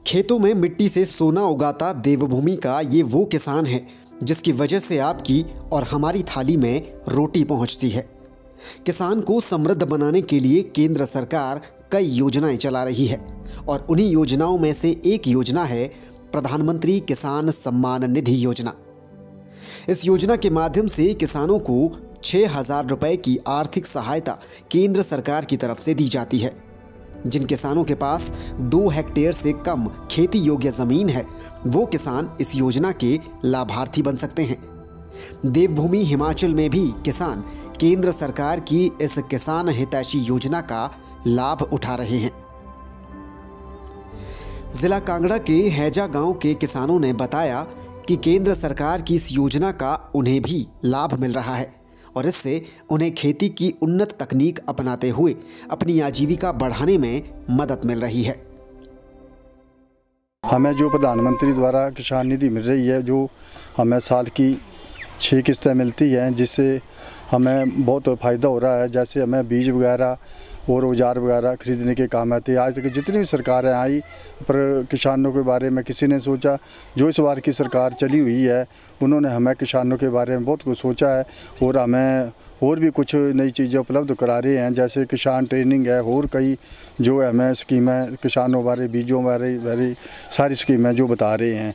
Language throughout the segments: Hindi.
खेतों में मिट्टी से सोना उगाता देवभूमि का ये वो किसान है जिसकी वजह से आपकी और हमारी थाली में रोटी पहुंचती है। किसान को समृद्ध बनाने के लिए केंद्र सरकार कई योजनाएं चला रही है और उन्हीं योजनाओं में से एक योजना है प्रधानमंत्री किसान सम्मान निधि योजना। इस योजना के माध्यम से किसानों को 6,000 रुपए की आर्थिक सहायता केंद्र सरकार की तरफ से दी जाती है। जिन किसानों के पास 2 हेक्टेयर से कम खेती योग्य जमीन है वो किसान इस योजना के लाभार्थी बन सकते हैं। देवभूमि हिमाचल में भी किसान केंद्र सरकार की इस किसान हितैषी योजना का लाभ उठा रहे हैं। जिला कांगड़ा के हैजा गांव के किसानों ने बताया कि केंद्र सरकार की इस योजना का उन्हें भी लाभ मिल रहा है और इससे उन्हें खेती की उन्नत तकनीक अपनाते हुए अपनी आजीविका बढ़ाने में मदद मिल रही है। हमें जो प्रधानमंत्री द्वारा किसान निधि मिल रही है, जो हमें साल की 6 किस्तें मिलती हैं, जिससे हमें बहुत फ़ायदा हो रहा है। जैसे हमें बीज वगैरह और औजार वगैरह खरीदने के काम आते हैं। आज तक जितनी भी सरकारें आई पर किसानों के बारे में किसी ने सोचा। जो इस बार की सरकार चली हुई है उन्होंने हमें किसानों के बारे में बहुत कुछ सोचा है और हमें और भी कुछ नई चीज़ें उपलब्ध करा रहे हैं। जैसे किसान ट्रेनिंग है और कई जो है हमें स्कीमें किसानों बारे, बीजों बारे सारी स्कीमें जो बता रहे हैं।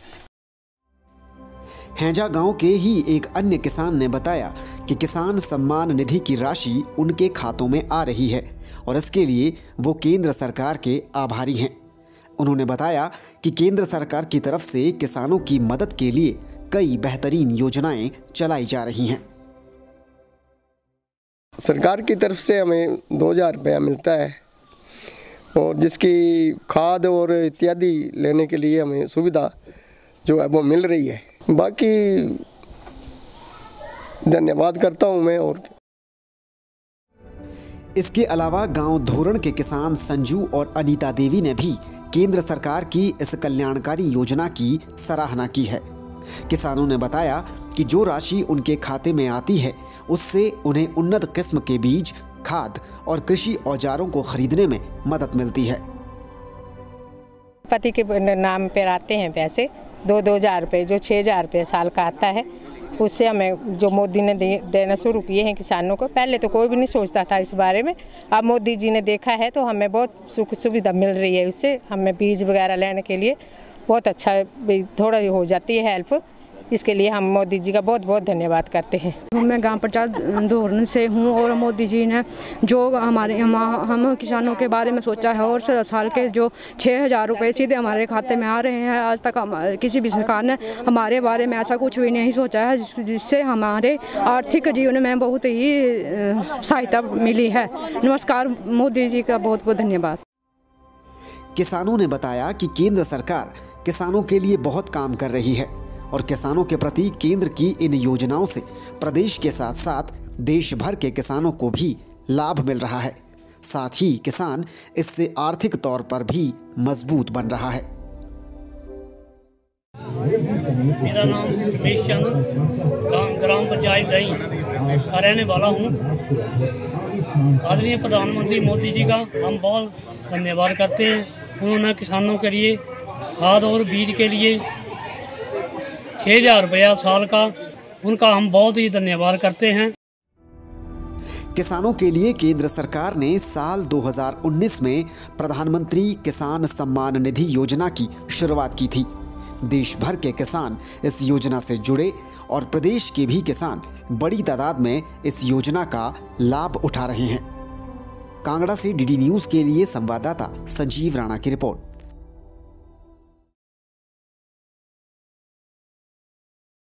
हैजा गांव के ही एक अन्य किसान ने बताया कि किसान सम्मान निधि की राशि उनके खातों में आ रही है और इसके लिए वो केंद्र सरकार के आभारी हैं। उन्होंने बताया कि केंद्र सरकार की तरफ से किसानों की मदद के लिए कई बेहतरीन योजनाएं चलाई जा रही हैं। सरकार की तरफ से हमें 2,000 रुपया मिलता है और जिसकी खाद और इत्यादि लेने के लिए हमें सुविधा जो है वो मिल रही है। बाकी धन्यवाद करता हूं मैं। और इसके अलावा गांव धोरण के किसान संजू और अनीता देवी ने भी केंद्र सरकार की इस कल्याणकारी योजना की सराहना की है। किसानों ने बताया कि जो राशि उनके खाते में आती है उससे उन्हें उन्नत किस्म के बीज, खाद और कृषि औजारों को खरीदने में मदद मिलती है। पति के नाम पर आते हैं पैसे 2,000 रुपये, जो 6,000 रुपये साल का आता है। उससे हमें जो मोदी ने देना शुरू किए हैं किसानों को, पहले तो कोई भी नहीं सोचता था इस बारे में। अब मोदी जी ने देखा है तो हमें बहुत सुख सुविधा मिल रही है। उससे हमें बीज वगैरह लेने के लिए बहुत अच्छा थोड़ा हो जाती है हेल्प। इसके लिए हम मोदी जी का बहुत बहुत धन्यवाद करते हैं। मैं गांव पंचायत धोरण से हूं और मोदी जी ने जो हम किसानों के बारे में सोचा है और साल के जो 6,000 रुपये सीधे हमारे खाते में आ रहे हैं। आज तक किसी भी सरकार ने हमारे बारे में ऐसा कुछ भी नहीं सोचा है, जिससे हमारे आर्थिक जीवन में बहुत ही सहायता मिली है। नमस्कार, मोदी जी का बहुत बहुत धन्यवाद। किसानों ने बताया कि केंद्र सरकार किसानों के लिए बहुत काम कर रही है और किसानों के प्रति केंद्र की इन योजनाओं से प्रदेश के साथ साथ देश भर के किसानों को भी लाभ मिल रहा है। साथ ही किसान इससे आर्थिक तौर पर भी मजबूत बन रहा है। मेरा नाम रमेश चंद, ग्राम पंचायत दही का रहने वाला हूँ। आदरणीय प्रधानमंत्री मोदी जी का हम बहुत धन्यवाद करते हैं। उन्होंने किसानों के लिए खाद और बीज के लिए 6,000 रुपया साल का, उनका हम बहुत ही धन्यवाद करते हैं। किसानों के लिए केंद्र सरकार ने साल 2019 में प्रधानमंत्री किसान सम्मान निधि योजना की शुरुआत की थी। देश भर के किसान इस योजना से जुड़े और प्रदेश के भी किसान बड़ी तादाद में इस योजना का लाभ उठा रहे हैं। कांगड़ा से डीडी न्यूज़ के लिए संवाददाता संजीव राणा की रिपोर्ट।